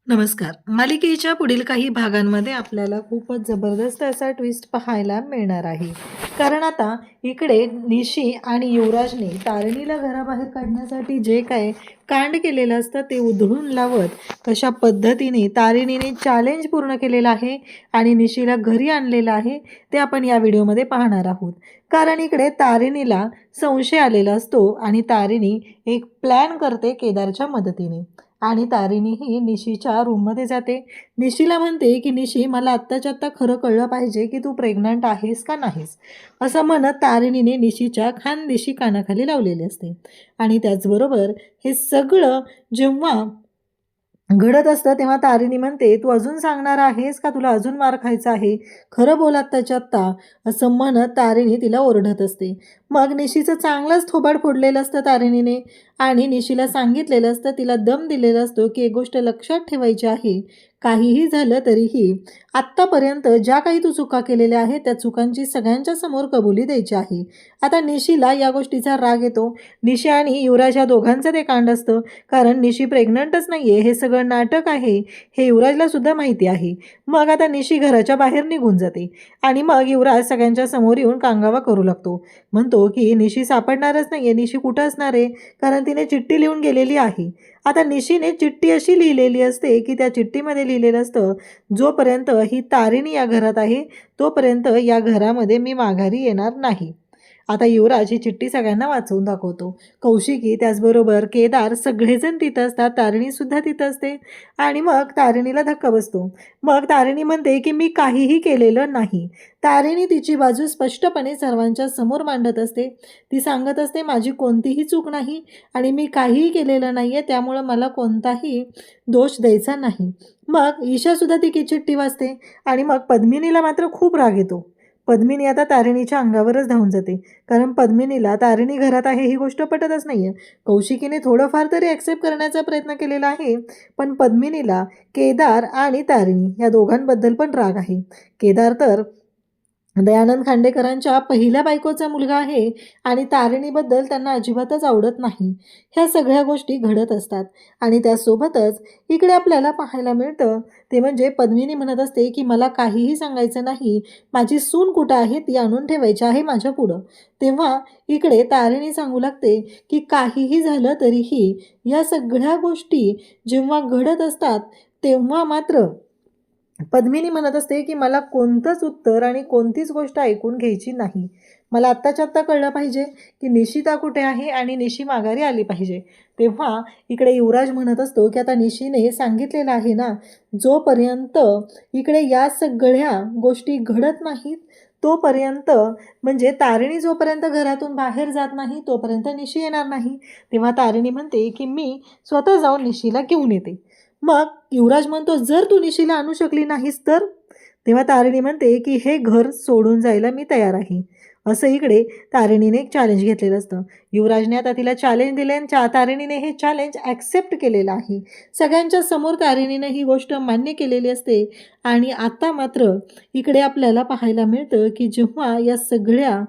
नमस्कार. मालिकेच्या पुढील काही भागांमध्ये आपल्याला खूपच जबरदस्त असा ट्विस्ट पाहायला मिळणार आहे. कारण आता इकडे निशी आणि युवराजने तारिणीला घराबाहेर काढण्यासाठी जे काय कांड केलेलं असतं ते उधळून लावत कशा पद्धतीने तारिणीने चॅलेंज पूर्ण केलेलं आहे आणि निशीला घरी आणलेलं आहे ते आपण या व्हिडिओमध्ये पाहणार आहोत. कारण इकडे तारिणीला संशय आलेला असतो आणि तारिणी एक प्लॅन करते केदारच्या मदतीने आणि तारिणी ही निशीच्या रूममध्ये जाते. निशीला म्हणते की निशी, मला आत्ताच्या आत्ता खरं कळलं पाहिजे की तू प्रेग्नंट आहेस का नाहीस, असं म्हणत तारिणीने निशीच्या खानदेशी कानाखाली लावलेले असते. आणि त्याचबरोबर हे सगळं जेव्हा घडत असतं तेव्हा तारिणी म्हणते, तू अजून सांगणार आहेस का, तुला अजून मार खायचा आहे, खरं बोल आत्ताच्या आत्ता, असं म्हणत तारिणी तिला ओरडत असते. मग निशीचं चांगलंच थोबाड फोडलेलं असतं तारिणीने आणि निशीला सांगितलेलं असतं, तिला दम दिलेला असतो की एक गोष्ट लक्षात ठेवायची आहे, काहीही झालं तरीही आत्तापर्यंत ज्या काही तू चुका केलेल्या आहेत त्या चुकांची सगळ्यांच्या समोर कबुली द्यायची आहे. आता निशीला या गोष्टीचा राग येतो. निशी आणि युवराज या दोघांचं ते कांड असतं. कारण निशी प्रेग्नंटच नाही आहे, हे सगळं नाटक आहे हे युवराजला सुद्धा माहिती आहे. मग आता निशी घराच्या बाहेर निघून जाते आणि मग युवराज सगळ्यांच्या समोर येऊन कांगावा करू लागतो. म्हणतो की निशी सापडणारच नाही आहे, निशी कुठं असणार आहे, कारण तिने चिठ्ठी लिहून गेलेली आहे. आता निशीने चिठ्ठी अशी लिहिलेली असते की त्या चिठ्ठीमध्ये लिहिलेलं असतं, जोपर्यंत ही तारिणी या घरात आहे तोपर्यंत या घरामध्ये मी माघारी येणार नाही. आता युवराज ही चिठ्ठी सगळ्यांना वाचवून दाखवतो. कौशिकी त्याचबरोबर केदार सगळेजण तिथं असतात, तारिणीसुद्धा तिथं असते. आणि मग तारिणीला धक्का बसतो. मग तारिणी म्हणते की मी काहीही केलेलं नाही. तारिणी तिची बाजू स्पष्टपणे सर्वांच्या समोर मांडत असते. ती सांगत असते, माझी कोणतीही चूक नाही आणि मी काहीही केलेलं नाही आहे, त्यामुळं मला कोणताही दोष द्यायचा नाही. मग ईशासुद्धा ती चिठ्ठी वाचते आणि मग पद्मिनीला मात्र खूप राग येतो. पद्मिनी आता तारिणीच्या अंगावरच धावून जाते. कारण पद्मिनीला तारिणी घरात आहे ही गोष्ट पटतच नाही आहे. कौशिकीने थोडंफार तरी ॲक्सेप्ट करण्याचा प्रयत्न केलेला आहे, पण पद्मिनीला केदार आणि तारिणी या दोघांबद्दल पण राग आहे. केदार तर दयानंद खांडेकरांच्या पहिल्या बायकोचा मुलगा आहे आणि तारिणीबद्दल त्यांना अजिबातच आवडत नाही. ह्या सगळ्या गोष्टी घडत असतात आणि त्यासोबतच इकडे आपल्याला पाहायला मिळतं ते म्हणजे पद्मिनी म्हणत असते की मला काहीही सांगायचं नाही, माझी सून कुठं आहे ती आणून ठेवायची आहे माझ्या पुढं. तेव्हा इकडे तारिणी सांगू लागते की काहीही झालं तरीही या सगळ्या गोष्टी जेव्हा घडत असतात तेव्हा मात्र पद्मिनी म्हणत असते की मला कोणतंच उत्तर आणि कोणतीच गोष्ट ऐकून घ्यायची नाही. मला आत्ताच्या आत्ता कळलं पाहिजे की निशिता कुठे आहे आणि निशी माघारी आली पाहिजे. तेव्हा इकडे युवराज म्हणत असतो की आता निशीने सांगितलेलं आहे ना, जोपर्यंत इकडे या सगळ्या गोष्टी घडत नाहीत तोपर्यंत, म्हणजे तारिणी जोपर्यंत घरातून बाहेर जात नाही तोपर्यंत निशी येणार नाही. तेव्हा तारिणी म्हणते की मी स्वतः जाऊन निशीला घेऊन येते. मग युवराज म्हणतो, जर तू निशीला आणू शकली नाहीस तर? तेव्हा तारिणी म्हणते की हे घर सोडून जायला मी तयार आहे. असं इकडे तारिणीने एक चॅलेंज घेतलेलं असतं. युवराजने आता तिला चॅलेंज दिले आणि तारिणीने हे चॅलेंज ॲक्सेप्ट केलेलं आहे. सगळ्यांच्या समोर तारिणीने ही गोष्ट मान्य केलेली असते. आणि आता मात्र इकडे आपल्याला पाहायला मिळतं की जेव्हा या सगळ्या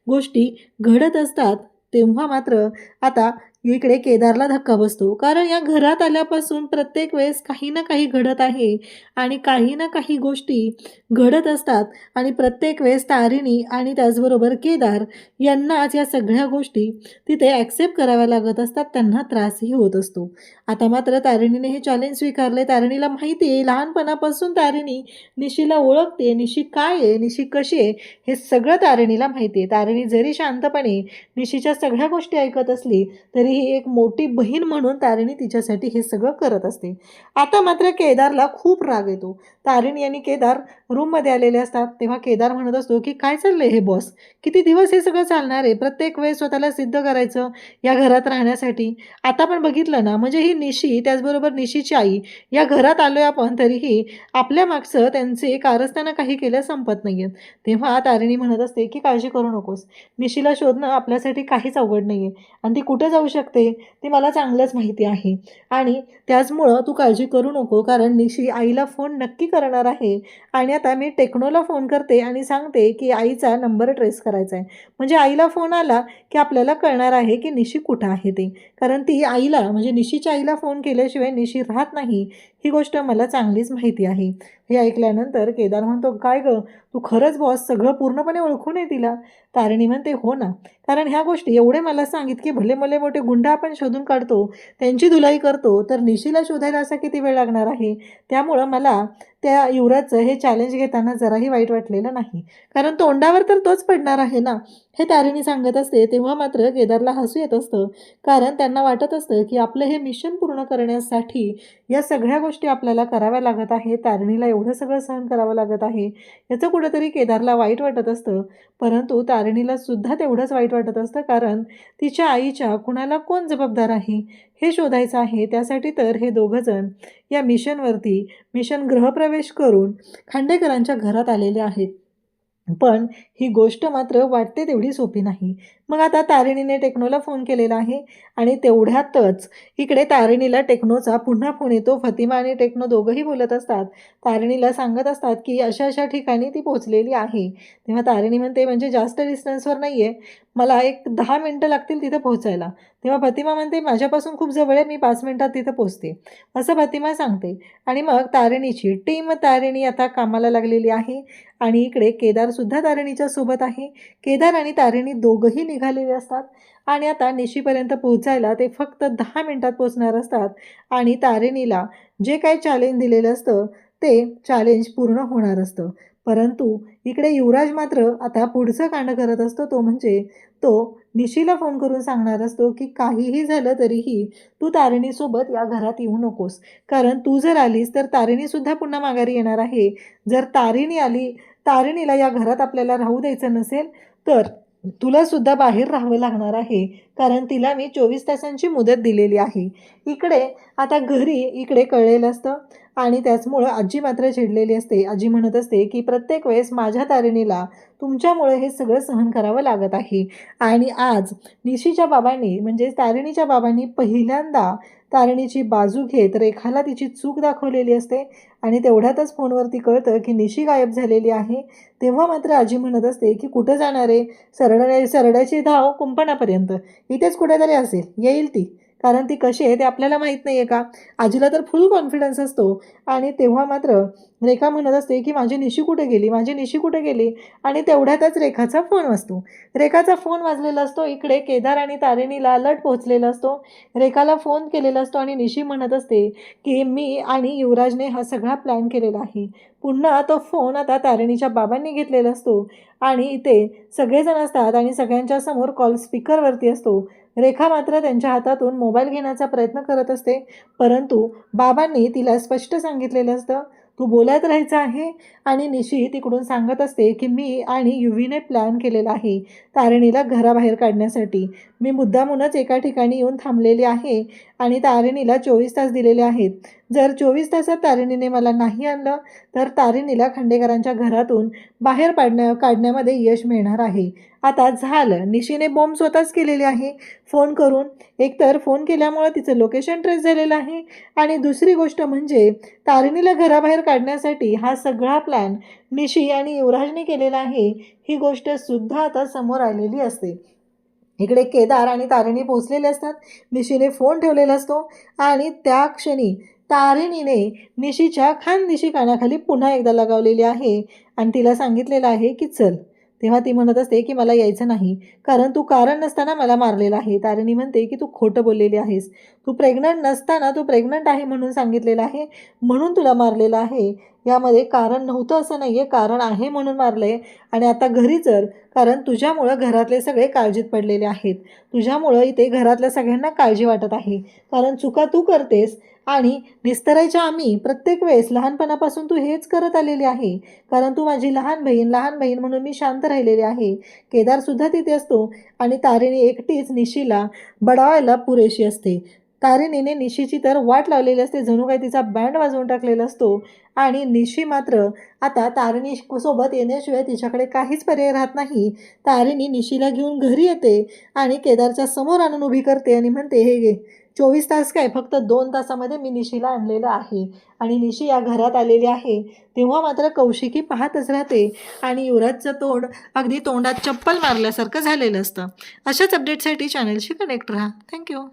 गोष्टी घडत असतात तेव्हा मात्र आता इकडे केदारला धक्का बसतो. कारण या घरात आल्यापासून प्रत्येक वेळेस काही ना काही घडत आहे आणि काही ना काही गोष्टी घडत असतात आणि प्रत्येक वेळेस तारिणी आणि त्याचबरोबर केदार यांनाच या सगळ्या गोष्टी तिथे ॲक्सेप्ट कराव्या लागत असतात, त्यांना त्रासही होत असतो. आता मात्र तारिणीने हे चॅलेंज स्वीकारले. तारिणीला माहिती आहे, लहानपणापासून तारिणी निशीला ओळखते, निशी काय आहे, निशी कशी आहे हे सगळं तारिणीला माहिती आहे. तारिणी जरी शांतपणे निशीच्या सगळ्या गोष्टी ऐकत असली तरी ही एक मोठी बहीण म्हणून तारिणी तिच्यासाठी हे सगळं करत असते. आता मात्र केदारला खूप राग येतो. तारिणी आणि केदार रूममध्ये आलेले असतात. तेव्हा केदार म्हणत असतो की काय चाललंय हे बॉस, किती दिवस हे सगळं चालणार आहे, प्रत्येक वेळेस स्वतःला सिद्ध करायचं या घरात राहण्यासाठी. आता पण बघितलं ना, म्हणजे ही निशी त्याचबरोबर निशीची आई या घरात आलोय आपण तरीही आपल्या मागचं त्यांचे कारस्थानं काही केल्या संपत नाही आहेत. तेव्हा तारिणी म्हणत असते की काळजी करू नकोस, निशीला शोधणं आपल्यासाठी काहीच अवघड नाही आहे आणि ती कुठे जाऊ शकते ते मला चांगलंच माहिती आहे. आणि त्याचमुळं तू काळजी करू नको, कारण निशी आईला फोन नक्की करणार आहे आणि आता मी टेक्नोला फोन करते आणि सांगते की आईचा नंबर ट्रेस करायचा आहे. म्हणजे आईला फोन आला की आपल्याला कळणार आहे की निशी कुठं आहे ते. कारण ती आईला म्हणजे निशीच्या आईला फोन केल्याशिवाय निशी राहत नाही ही गोष्ट मला चांगलीच माहिती आहे. हे ऐकल्यानंतर केदार म्हणतो, काय गं, तू खरंच बॉस सगळं पूर्णपणे ओळखून आहे तिला? तारिणी म्हणते, हो ना, कारण ह्या गोष्टी एवढे मला सांग, इतके भले भले मोठे गुंड आपण शोधून काढतो, त्यांची धुलाई करतो, तर निशीला शोधायला असा किती वेळ लागणार आहे? त्यामुळं मला त्या युवराजचं हे चॅलेंज घेताना जराही वाईट वाटलेलं नाही, कारण तोंडावर तर तोच पडणार आहे ना, हे तारिणी सांगत असते. तेव्हा मात्र केदारला हसू येत असतं, कारण त्यांना वाटत असतं की आपलं हे मिशन पूर्ण करण्यासाठी या सगळ्या गोष्टी आपल्याला कराव्या लागत आहे, तारिणीला एवढं सगळं सहन करावं लागत आहे, याचं कुठंतरी केदारला वाईट वाटत असतं. परंतु तारिणीला सुद्धा तेवढंच वाईट वाटत असतं, कारण तिच्या आईच्या कुणाला कोण जबाबदार आहे हे शोधायचं आहे. त्यासाठी तर हे दोघंजण या मिशन गृहप्रवेश करून खांडेकरांच्या घरात आलेले आहेत. पण ही गोष्ट मात्र वाटते तेवढी सोपी नाही. मग आता तारिणीने टेक्नोला फोन केलेला आहे आणि तेवढ्यातच इकडे तारिणीला टेक्नोचा पुन्हा फोन येतो. फातिमा आणि टेक्नो दोघंही बोलत असतात. तारिणीला सांगत असतात की अशा अशा ठिकाणी ती पोहोचलेली आहे. तेव्हा तारिणी म्हणते, म्हणजे जास्त डिस्टन्सवर नाही आहे, मला एक 10 मिनटं लागतील तिथं पोहोचायला. तेव्हा फातिमा म्हणते, माझ्यापासून खूप जवळ आहे, मी 5 मिनिटात तिथं पोहोचते, असं फातिमा सांगते. आणि मग तारिणीची टीम तारिणी आता कामाला लागलेली आहे आणि इकडे केदारसुद्धा तारिणीच्या सोबत आहे. केदार आणि तारिणी दोघंही निघालेले असतात आणि आता निशीपर्यंत पोहोचायला ते फक्त 10 मिनिटात पोहोचणार असतात आणि तारिणीला जे काही चॅलेंज दिलेलं असतं ते चॅलेंज पूर्ण होणार असतं. परंतु इकडे युवराज मात्र आता पुढचं कांड करत असतो, तो म्हणजे तो निशीला फोन करून सांगणार असतो की काहीही झालं तरीही तू तारिणीसोबत या घरात येऊ नकोस, कारण तू जर आलीस तर तारिणीसुद्धा पुन्हा माघारी येणार आहे. जर तारिणी आली, तारिणीला या घरात आपल्याला राहू द्यायचं नसेल तर तुलासुद्धा बाहेर राहावं लागणार आहे, कारण तिला मी 24 तासांची मुदत दिलेली आहे. इकडे आता घरी इकडे कळलेलं असतं आणि त्याचमुळं आजी मात्र चिडलेली असते. आजी म्हणत असते की प्रत्येक वेळेस माझ्या तारिणीला तुमच्यामुळे हे सगळं सहन करावं लागत आहे आणि आज निशीच्या बाबांनी म्हणजे तारिणीच्या बाबांनी पहिल्यांदा तारिणीची बाजू घेत रेखाला तिची चूक दाखवलेली असते आणि तेवढ्यातच फोनवरती कळतं की निशी गायब झालेली आहे. तेव्हा मात्र आजी म्हणत असते की कुठं जाणार आहे, सरड्याची धाव कुंपणापर्यंत, इथेच कुठेतरी असेल, येईल ती, कारण ती कशी आहे ते आपल्याला माहीत नाही आहे का. आजीला तर फुल कॉन्फिडन्स असतो आणि तेव्हा मात्र रेखा म्हणत असते की माझी निशी कुठे गेली, माझी निशी कुठे गेली, आणि तेवढ्यातच रेखाचा फोन वाजतो. रेखाचा फोन वाजलेला असतो. इकडे केदार आणि तारिणीला अलर्ट पोहोचलेला असतो. रेखाला फोन केलेला असतो आणि निशी म्हणत असते की मी आणि युवराजने हा सगळा प्लॅन केलेला आहे. पुन्हा तो फोन आता तारिणीच्या बाबांनी घेतलेला असतो आणि इथे सगळेजण असतात आणि सगळ्यांच्या समोर कॉल स्पीकरवरती असतो. रेखा मात्र त्यांच्या हातातून मोबाईल घेण्याचा प्रयत्न करत असते, परंतु बाबांनी तिला स्पष्ट सांगितलेलं असतं तू बोलत राहायचं आहे. आणि निशी तिकडून सांगत असते की मी आणि युवीने प्लॅन केलेला आहे तारिणीला घराबाहेर काढण्यासाठी. मी मुद्दामूनच एका ठिकाणी येऊन थांबलेली आहे आणि तारिणीला 24 तास दिलेले आहेत. जर 24 तासात तारिणीने मला नाही आणलं तर तारिणीला खांडेकरांच्या घरातून बाहेर काढण्यामध्ये यश मिळणार आहे. आता झालं, निशीने बॉम्ब स्वतःच केलेली आहे फोन करून. एकतर फोन केल्यामुळं तिचं लोकेशन ट्रेस झालेलं आहे आणि दुसरी गोष्ट म्हणजे तारिणीला घराबाहेर काढण्यासाठी हा सगळा प्लॅन निशी आणि युवराजने केलेला आहे. ही गोष्ट सुद्धा आता समोर आलेली असते. इकडे केदार आणि तारिणी पोचलेले असतात. निशीने फोन ठेवलेला असतो आणि त्या क्षणी तारिणीने निशीच्या खानदिशी कानाखाली पुन्हा एकदा लगावलेली आहे आणि तिला सांगितलेलं आहे की चल. तेव्हा ती म्हणत असते की मला यायचं नाही, कारण तू कारण नसताना मला मारलेलं आहे. तारिणी म्हणते की तू खोटं बोललेली आहेस, तू प्रेग्नंट नसताना तू प्रेग्नंट आहे म्हणून सांगितलेलं आहे, म्हणून तुला मारलेलं आहे. यामध्ये कारण नव्हतं असं नाही आहे, कारण आहे म्हणून मारलं आहे. आणि आता घरी चल, कारण तुझ्यामुळं घरातले सगळे काळजीत पडलेले आहेत. तुझ्यामुळं इथे घरातल्या सगळ्यांना काळजी वाटत आहे, कारण चुका तू करतेस आणि निस्तरायच्या आम्ही प्रत्येक वेळेस लहानपणापासून तू हेच करत आलेली आहे, कारण तू माझी लहान बहीण म्हणून मी शांत राहिलेली आहे. केदारसुद्धा तिथे असतो आणि तारिणी एकटीच निशीला बडावायला पुरेशी असते. तारिणीने निशीची तर वाट लावलेली असते, जणू काही तिचा बँड वाजवून टाकलेला असतो आणि निशी मात्र आता तारिणी सोबत येण्याशिवाय तिच्याकडे काहीच पर्याय राहत नाही. तारिणी निशीला घेऊन घरी येते आणि केदारच्या समोर आणून उभी करते आणि म्हणते, हे घे, 24 तास काय, फक्त 2 तासामध्ये मी निशीला आणलेलं आहे आणि निशी या घरात आलेली आहे. तेव्हा मात्र कौशिकी पाहतच राहते आणि युवराजचं तोंड अगदी तोंडात चप्पल मारल्यासारखं झालेलं असतं. अशाच अपडेटसाठी चॅनलशी कनेक्ट राहा. थँक्यू.